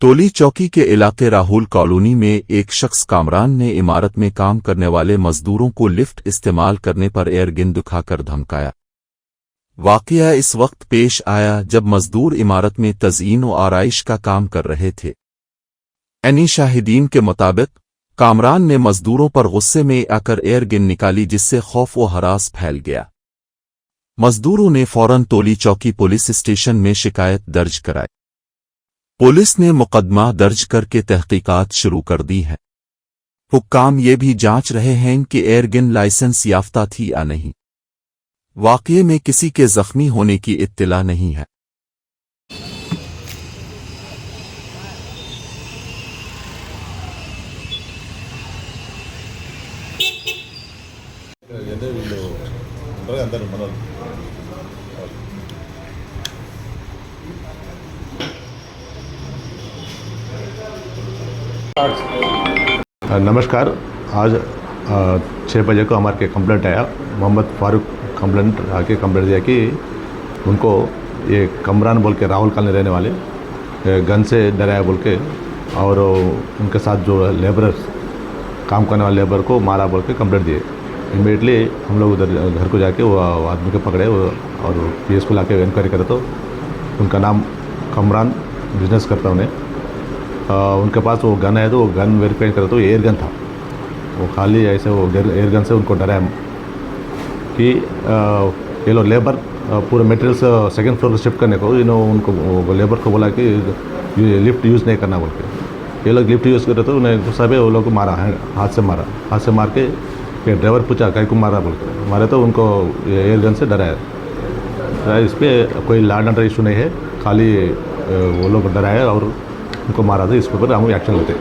तोली चौकी के इलाके राहुल कॉलोनी में एक शख्स कामरान ने इमारत में काम करने वाले मजदूरों को लिफ्ट इस्तेमाल करने पर एयरगन दिखाकर धमकाया। वाकया इस वक्त पेश आया जब मजदूर इमारत में तज़यीन व आराइश का काम कर रहे थे। एनी शाहिदीन के मुताबिक कामरान ने मजदूरों पर गुस्से में आकर एयरगन निकाली, जिससे खौफ व हरास फैल गया। मजदूरों ने फौरन तोली चौकी पुलिस स्टेशन में शिकायत दर्ज कराई। पुलिस ने मुकदमा दर्ज करके तहकीकात शुरू कर दी है। हुक्काम ये भी जांच रहे हैं कि एयरगन लाइसेंस याफ्ता थी या नहीं। वाकये में किसी के जख्मी होने की इत्तिला नहीं है। नमस्कार। आज 6 बजे को हमारे के कंप्लेंट आया। मोहम्मद फारूक कंप्लेंट आके कंप्लेंट दिया कि उनको ये कमरान बोल के राहुल कॉलोनी रहने वाले गन से डराया बोल के, और उनके साथ जो लेबरर्स काम करने वाले लेबर को मारा बोल के कंप्लेंट दिए। इमीडिएटली हम लोग उधर घर को जाके वो आदमी को पकड़े और पीएस को लाके इंक्वायरी करे तो उनका नाम कमरान बिजनेस करता उन्हें। उनके पास वो गन है तो वो गन वेरीफाई करे तो एयर गन था। वो खाली ऐसे वो एयर गन से उनको डराया कि ये लोग लेबर पूरे मटेरियल्स सेकंड फ्लोर पर शिफ्ट करने को उनको लेबर को बोला कि ये लिफ्ट यूज़ नहीं करना बोल के। ये लोग लिफ्ट यूज़ करे तो उन्हें गुस्सा पे वो लोग को मारा, हाथ से मार के ये ड्राइवर पूछा कहीं को मारा बोल के। मारे तो उनको एयर गन से डराया। इस पर कोई लॉ एंड ऑर्डर इशू नहीं है, खाली वो लोग डराया और उनको मारा था। इस पर हम एक्शन लेते हैं।